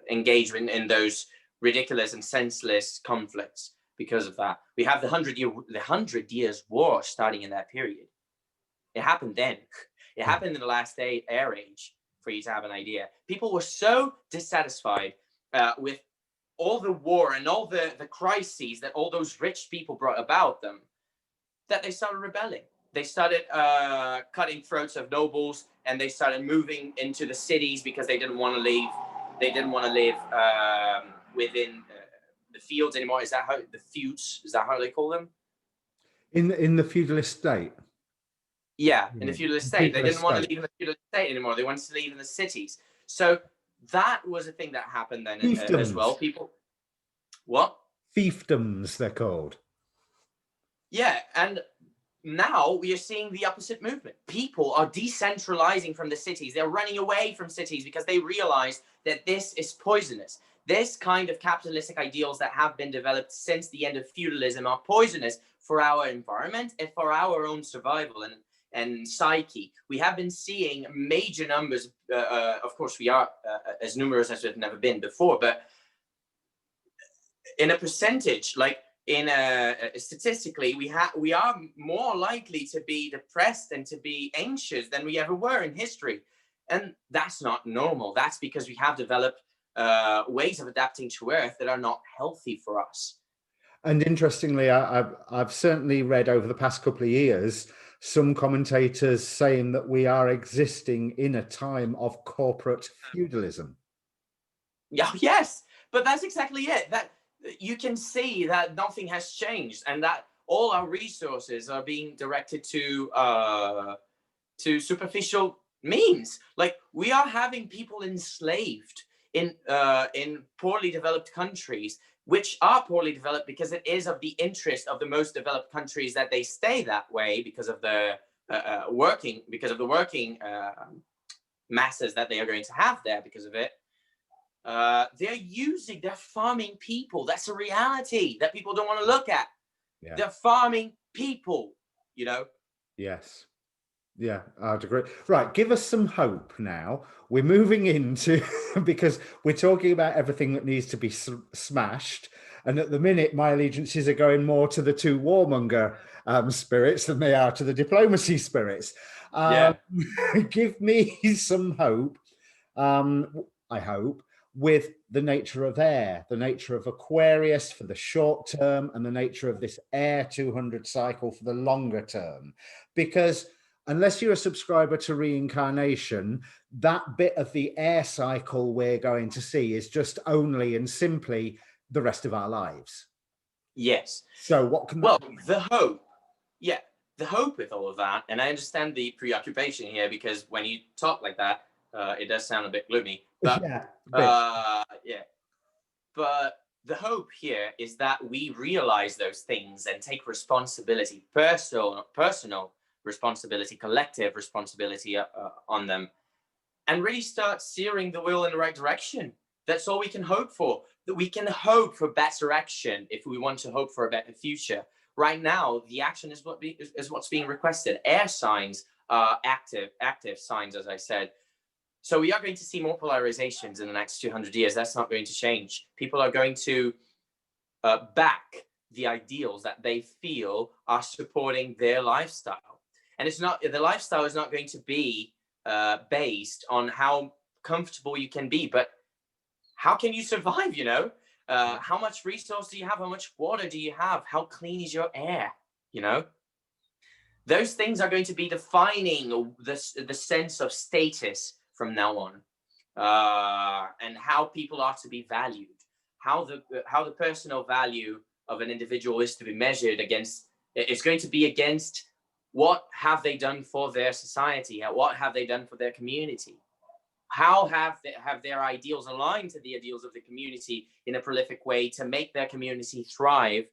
engage in those ridiculous and senseless conflicts. Because of that, we have the 100 Years War starting in that period. It happened then. It happened in the last air age. For you to have an idea, people were so dissatisfied with all the war and all the crises that all those rich people brought about them, that they started rebelling. They started cutting throats of nobles, and they started moving into the cities because they didn't want to leave. They didn't want to live within the fields anymore. Is that how the feuds? Is that how they call them? In the feudalist state. Yeah, in the feudalist state. They didn't want to leave in the feudalist state anymore. They wanted to leave in the cities. So that was a thing that happened then as well. People, what? Fiefdoms, they're called. Yeah, and now we are seeing the opposite movement. People are decentralizing from the cities. They're running away from cities because they realize that this is poisonous. This kind of capitalistic ideals that have been developed since the end of feudalism are poisonous for our environment and for our own survival and psyche. We have been seeing major numbers. Of course, we are as numerous as we've never been before, but in a percentage, like statistically, we are more likely to be depressed and to be anxious than we ever were in history. And that's not normal. That's because we have developed ways of adapting to Earth that are not healthy for us. And interestingly, I've certainly read over the past couple of years some commentators saying that we are existing in a time of corporate feudalism. Yeah, yes, but that's exactly it. That you can see that nothing has changed, and that all our resources are being directed to superficial means. Like we are having people enslaved in poorly developed countries, which are poorly developed because it is of the interest of the most developed countries that they stay that way because of the working masses that they are going to have there because of it. They're farming people. That's a reality that people don't want to look at. Yeah. They're farming people, you know? Yes. Yeah, I'd agree. Right, give us some hope now. We're moving into, because we're talking about everything that needs to be smashed. And at the minute, my allegiances are going more to the two warmonger spirits than they are to the diplomacy spirits. Yeah. Give me some hope, I hope, with the nature of air, the nature of Aquarius for the short term, and the nature of this air 200 cycle for the longer term. Because unless you're a subscriber to reincarnation, that bit of the air cycle we're going to see is just only and simply the rest of our lives. Yes. So what can Well, that mean? the hope, yeah, the hope with all of that, and I understand the preoccupation here, because when you talk like that, it does sound a bit gloomy, but Yeah, a bit. yeah, but the hope here is that we realize those things and take responsibility, personal responsibility, collective responsibility on them, and really start steering the wheel in the right direction. That's all we can hope for. That we can hope for better action if we want to hope for a better future. Right now, the action is what's being requested. Air signs are active signs, as I said. So we are going to see more polarizations in the next 200 years. That's not going to change. People are going to back the ideals that they feel are supporting their lifestyle. And it's not, the lifestyle is not going to be based on how comfortable you can be, but how can you survive, you know? How much resource do you have? How much water do you have? How clean is your air, you know? Those things are going to be defining the sense of status from now on, and how people are to be valued, how the personal value of an individual is to be measured against. It's going to be against what have they done for their society, what have they done for their community, how have their ideals aligned to the ideals of the community in a prolific way to make their community thrive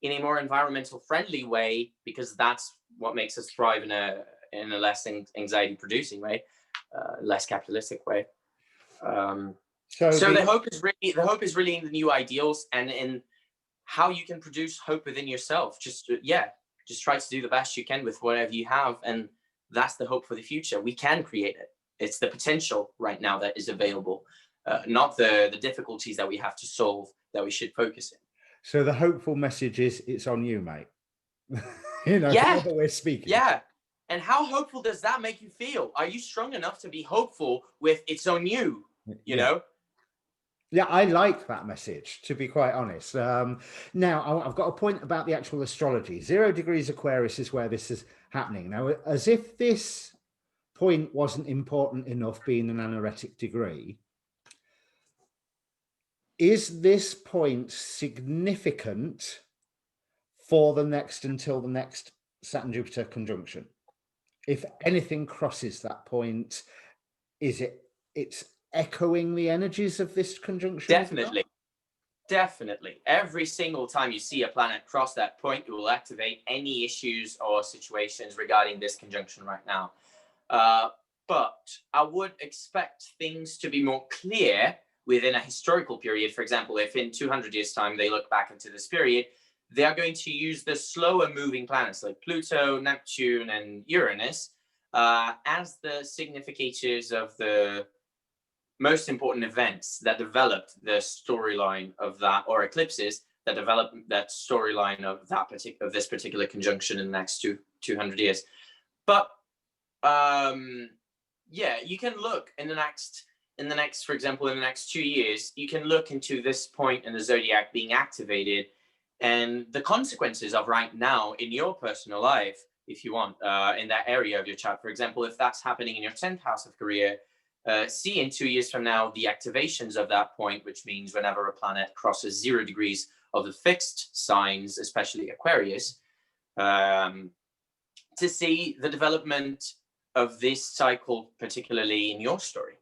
in a more environmental friendly way, because that's what makes us thrive in a less anxiety producing way, less capitalistic way. So the hope is really in the new ideals and in how you can produce hope within yourself. Just try to do the best you can with whatever you have, and that's the hope for the future. We can create it. It's the potential right now that is available, not the difficulties that we have to solve that we should focus in. So the hopeful message is it's on you, mate. You know, yeah, that we're speaking. Yeah. And how hopeful does that make you feel? Are you strong enough to be hopeful with it's on you, you know? Yeah, I like that message, to be quite honest. Now, I've got a point about the actual astrology. 0 degrees Aquarius is where this is happening. Now, as if this point wasn't important enough being an anaretic degree, is this point significant for until the next Saturn-Jupiter conjunction? If anything crosses that point, it's echoing the energies of this conjunction? Definitely. Every single time you see a planet cross that point, it will activate any issues or situations regarding this conjunction right now. But I would expect things to be more clear within a historical period. For example, if in 200 years' time they look back into this period, they are going to use the slower moving planets like Pluto, Neptune, and Uranus as the significators of the most important events that developed the storyline of that, or eclipses that developed that storyline of this particular conjunction in the next 200 years. But you can look in the next, for example, in the next 2 years, you can look into this point in the zodiac being activated and the consequences of right now in your personal life, if you want, in that area of your chart. For example, if that's happening in your 10th house of career, see in 2 years from now the activations of that point, which means whenever a planet crosses 0 degrees of the fixed signs, especially Aquarius, to see the development of this cycle, particularly in your story.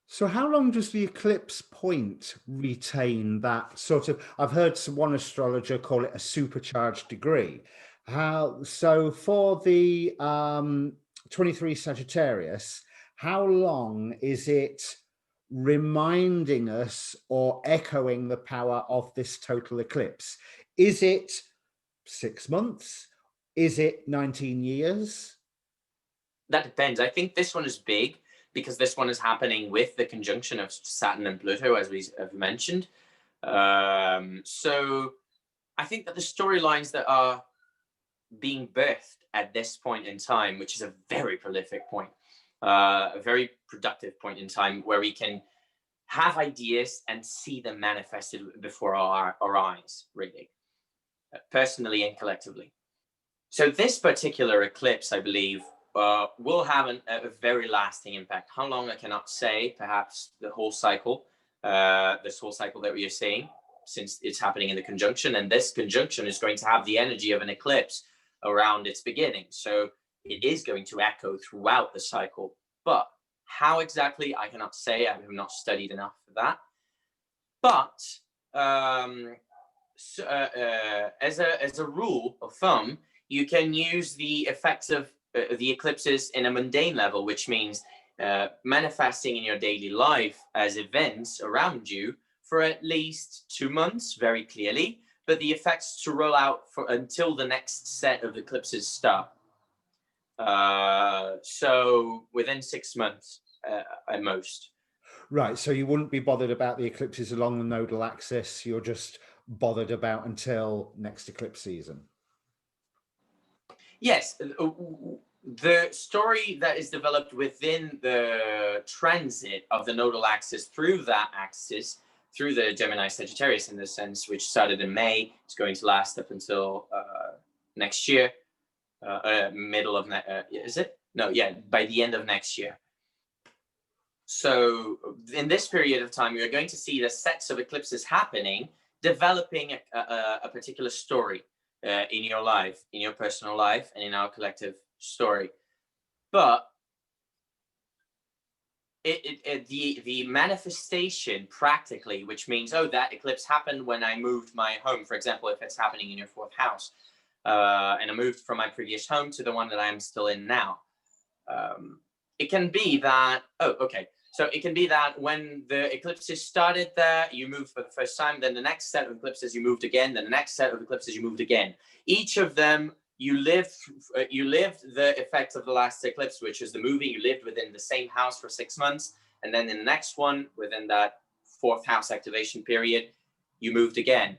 So how long does the eclipse point retain that sort of, I've heard one astrologer call it a supercharged degree. So for the 23 Sagittarius, how long is it reminding us or echoing the power of this total eclipse? Is it 6 months? Is it 19 years? That depends. I think this one is big because this one is happening with the conjunction of Saturn and Pluto, as we have mentioned. So I think that the storylines that are being birthed at this point in time, which is a very prolific point, a very productive point in time where we can have ideas and see them manifested before our eyes, really, personally and collectively. So this particular eclipse, I believe, will have a very lasting impact. How long, I cannot say, perhaps the whole cycle, this whole cycle that we are seeing, since it's happening in the conjunction, and this conjunction is going to have the energy of an eclipse around its beginning. So it is going to echo throughout the cycle. But how exactly, I cannot say. I have not studied enough for that. But as a rule of thumb, you can use the effects of the eclipses in a mundane level, which means manifesting in your daily life as events around you for at least 2 months, very clearly, but the effects to roll out for until the next set of eclipses start. So within 6 months at most. Right, so you wouldn't be bothered about the eclipses along the nodal axis. You're just bothered about until next eclipse season. Yes, the story that is developed within the transit of the nodal axis through that axis, through the Gemini Sagittarius in this sense, which started in May, it's going to last up until next year, middle of, is it? No, yeah, by the end of next year. So in this period of time, you're going to see the sets of eclipses happening, developing a particular story in your life, in your personal life, and in our collective story. But the manifestation practically, which means, oh, that eclipse happened when I moved my home, for example, if it's happening in your 4th house, and I moved from my previous home to the one that I'm still in now. It can be that, so it can be that when the eclipses started there, you moved for the first time, then the next set of eclipses you moved again, then the next set of eclipses you moved again. Each of them, you lived the effect of the last eclipse, which is the moving. You lived within the same house for 6 months, and then in the next one, within that 4th house activation period, you moved again.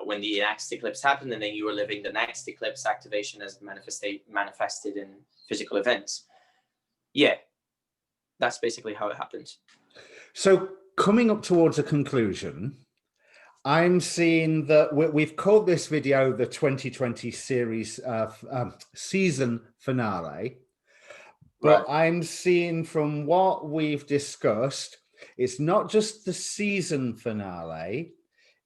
When the next eclipse happened, and then you were living the next eclipse activation as manifested in physical events. Yeah, that's basically how it happens. So coming up towards a conclusion, I'm seeing that we've called this video the 2020 series season finale, but right. I'm seeing from what we've discussed, it's not just the season finale,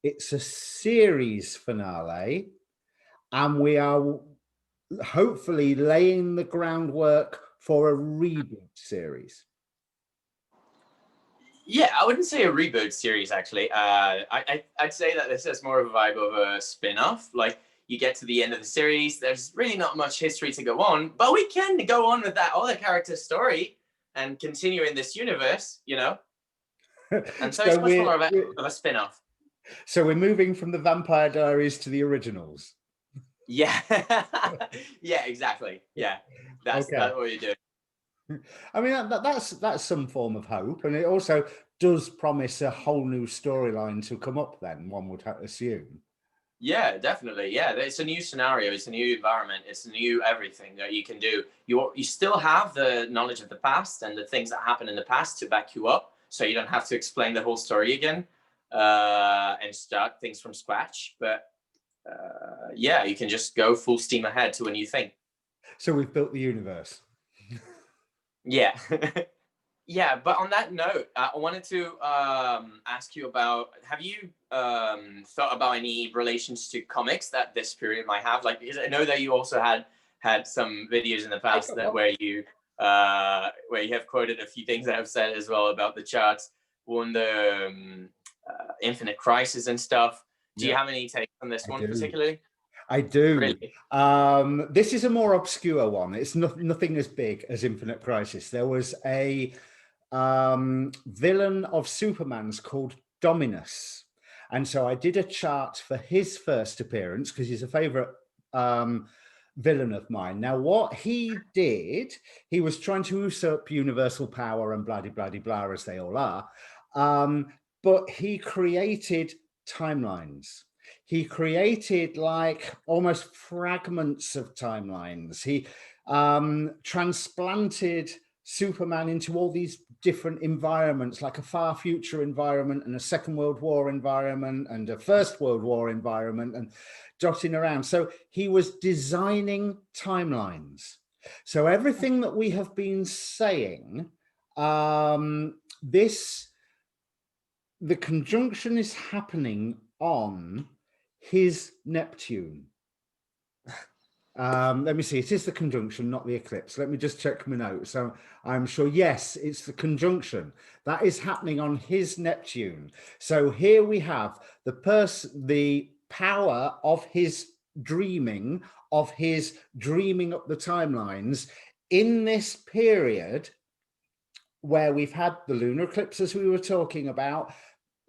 it's a series finale, and we are hopefully laying the groundwork for a reboot series. Yeah, I wouldn't say a reboot series, actually. I'd say that this is more of a vibe of a spin-off. Like, you get to the end of the series, there's really not much history to go on, but we can go on with that other character's story and continue in this universe, you know? And so it's much more of a spin-off. So we're moving from the Vampire Diaries to the originals. Yeah. Yeah, exactly. Yeah, that's what you're doing. I mean, that's some form of hope, and it also does promise a whole new storyline to come up then, one would assume. Yeah, definitely. Yeah, it's a new scenario, it's a new environment, it's a new everything that you can do. You still have the knowledge of the past and the things that happened in the past to back you up, so you don't have to explain the whole story again and start things from scratch. But yeah, you can just go full steam ahead to a new thing. So we've built the universe. Yeah. Yeah, but on that note, I wanted to ask you about, have you thought about any relations to comics that this period might have? Like, because I know that you also had some videos in the past where you have quoted a few things that I've said as well about the charts, on the Infinite Crisis and stuff. Do you have any takes on this one particularly? I do. Really? This is a more obscure one. It's nothing as big as Infinite Crisis. There was a villain of Superman's called Dominus. And so I did a chart for his first appearance because he's a favorite villain of mine. Now, what he did, he was trying to usurp universal power and blah, blah, blah, blah, as they all are. But he created timelines. He created like almost fragments of timelines. He transplanted Superman into all these different environments, like a far future environment and a Second World War environment and a First World War environment, and dotting around. So he was designing timelines. So everything that we have been saying, the conjunction is happening on his Neptune. Let me see, it is the conjunction, not the eclipse. Let me just check my notes. So I'm sure, yes, it's the conjunction that is happening on his Neptune. So here we have the power of his dreaming up the timelines in this period where we've had the lunar eclipse, as we were talking about,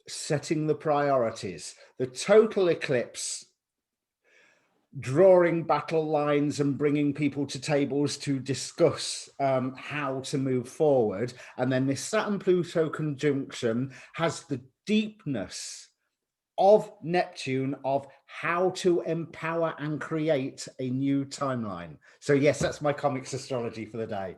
setting the priorities, the total eclipse, drawing battle lines and bringing people to tables to discuss how to move forward. And then this Saturn-Pluto conjunction has the deepness of Neptune of how to empower and create a new timeline. So yes, that's my comics astrology for the day.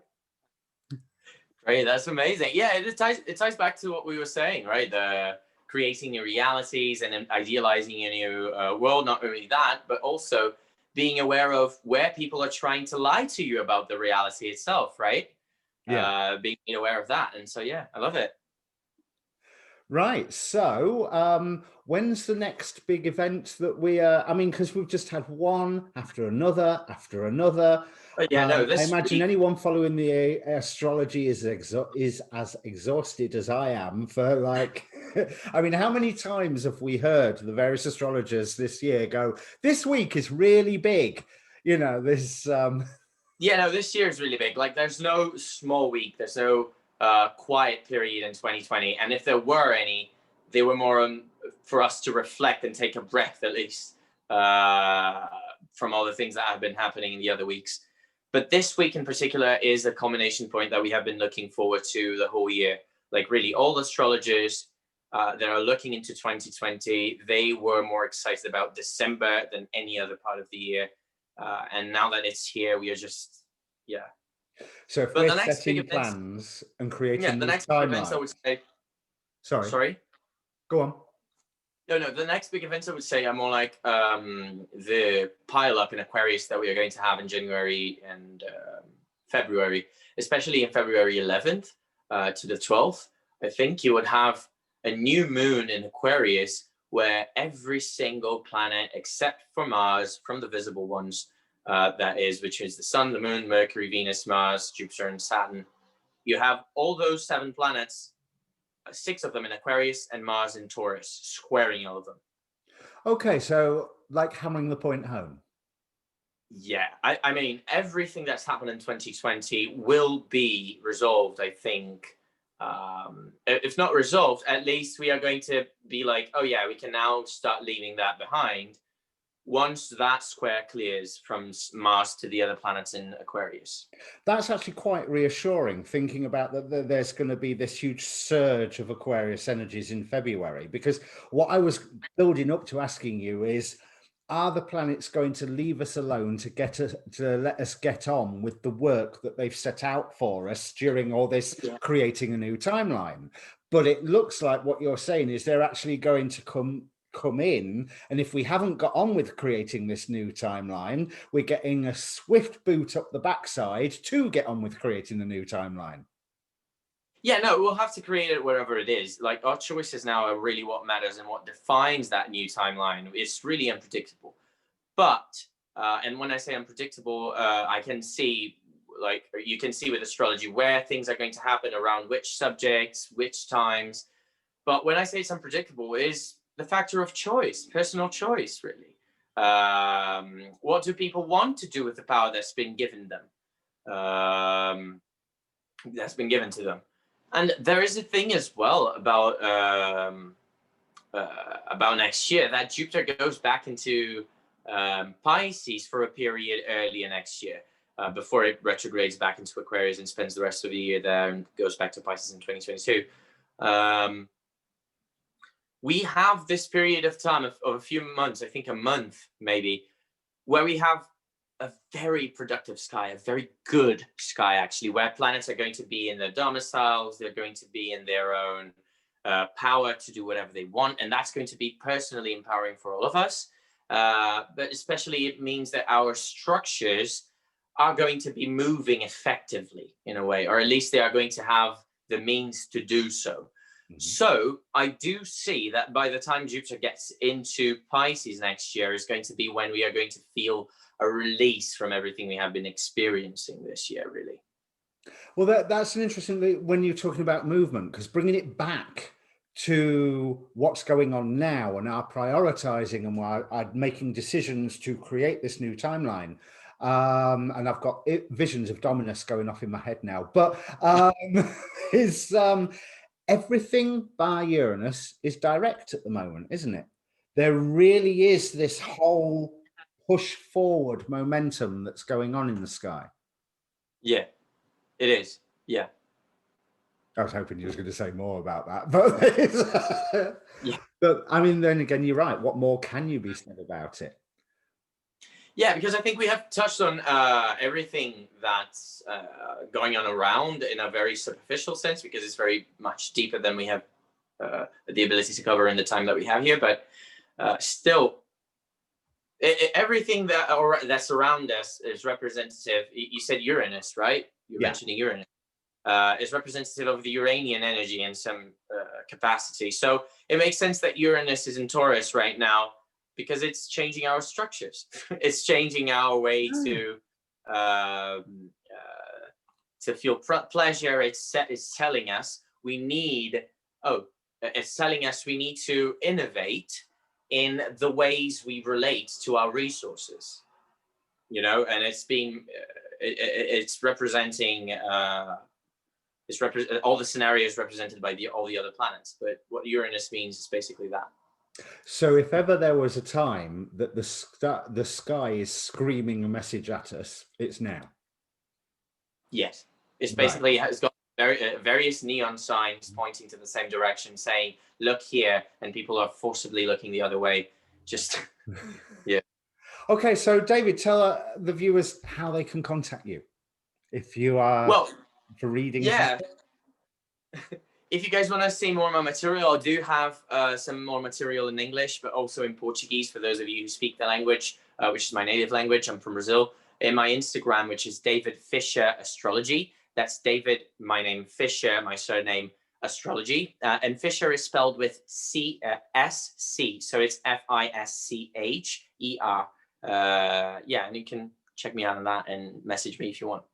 Great, that's amazing. Yeah, it ties back to what we were saying, right? The creating new realities and idealizing a new world. Not only that, but also being aware of where people are trying to lie to you about the reality itself, right? Yeah. Being aware of that. And so, yeah, I love it. Right. So when's the next big event that we are, I mean, because we've just had one after another, after another. Yeah, no, I imagine anyone following the astrology is as exhausted as I am for like, I mean, how many times have we heard the various astrologers this year go, this week is really big, you know, this. Yeah, no, this year is really big. Like there's no small week. There's no quiet period in 2020. And if there were any, they were more for us to reflect and take a breath at least from all the things that have been happening in the other weeks. But this week in particular is a culmination point that we have been looking forward to the whole year. Like really all astrologers that are looking into 2020, they were more excited about December than any other part of the year. And now that it's here, we are just, yeah. So if we're setting plans and creating the next big events, I would say. Sorry. Go on. No, the next big events I would say are more like the pile up in Aquarius that we are going to have in January and February, especially in February 11th to the 12th. I think you would have a new moon in Aquarius where every single planet except for Mars, from the visible ones, which is the Sun, the Moon, Mercury, Venus, Mars, Jupiter, and Saturn. You have all those 7 planets, 6 of them in Aquarius and Mars in Taurus, squaring all of them. Okay, so like hammering the point home. Yeah, I mean, everything that's happened in 2020 will be resolved, I think. If not resolved, at least we are going to be like, oh yeah, we can now start leaving that behind once that square clears from Mars to the other planets in Aquarius. That's actually quite reassuring, thinking about that there's going to be this huge surge of Aquarius energies in February, because what I was building up to asking you is, are the planets going to leave us alone to let us get on with the work that they've set out for us during all this creating a new timeline? But it looks like what you're saying is they're actually going to come in, and if we haven't got on with creating this new timeline, we're getting a swift boot up the backside to get on with creating the new timeline. Yeah, no, we'll have to create it wherever it is. Like our choices now are really what matters and what defines that new timeline. It's really unpredictable. But, and when I say unpredictable, I can see, like you can see with astrology where things are going to happen around which subjects, which times. But when I say it's unpredictable, it is the factor of choice, personal choice, really. What do people want to do with the power that's been given them? That's been given to them. And there is a thing as well about next year that Jupiter goes back into Pisces for a period earlier next year, before it retrogrades back into Aquarius and spends the rest of the year there and goes back to Pisces in 2022. We have this period of time of a few months, I think a month maybe, where we have a very productive sky, a very good sky actually, where planets are going to be in their domiciles, they're going to be in their own power to do whatever they want, and that's going to be personally empowering for all of us. But especially it means that our structures are going to be moving effectively in a way, or at least they are going to have the means to do so. So I do see that by the time Jupiter gets into Pisces next year is going to be when we are going to feel a release from everything we have been experiencing this year, really. Well, that's an interesting, when you're talking about movement, because bringing it back to what's going on now and our prioritizing and why I'm making decisions to create this new timeline. And I've got visions of Dominus going off in my head now, but everything by Uranus is direct at the moment, isn't it? There really is this whole push forward momentum that's going on in the sky. Yeah, it is. Yeah. I was hoping you were going to say more about that, but yeah. But I mean, then again, you're right. What more can you be said about it? Yeah, because I think we have touched on everything that's going on around in a very superficial sense, because it's very much deeper than we have the ability to cover in the time that we have here. But still, everything that's around us is representative. You said Uranus, right? You're mentioning Uranus. Is representative of the Uranian energy in some capacity. So it makes sense that Uranus is in Taurus right now, because it's changing our structures. It's changing our way to feel pleasure. It's telling us we need, it's telling us we need to innovate in the ways we relate to our resources, you know, and it's being, it's representing, all the scenarios represented by all the other planets. But what Uranus means is basically that. So if ever there was a time that the sky is screaming a message at us, it's now. Yes, it's basically has got various neon signs pointing to the same direction, saying, "Look here," and people are forcibly looking the other way. Just yeah. Okay, so David, tell the viewers how they can contact you if you are for readings. Yeah. If you guys want to see more of my material, I do have some more material in English, but also in Portuguese for those of you who speak the language, which is my native language. I'm from Brazil. In my Instagram, which is David Fischer Astrology. That's David, my name, Fischer, my surname, Astrology. And Fischer is spelled with S-C. So it's F-I-S-C-H-E-R. Yeah, and you can check me out on that and message me if you want.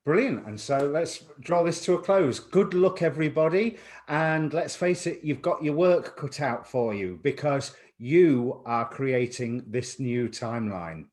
Brilliant. And so let's draw this to a close. Good luck, everybody. And let's face it, you've got your work cut out for you, because you are creating this new timeline.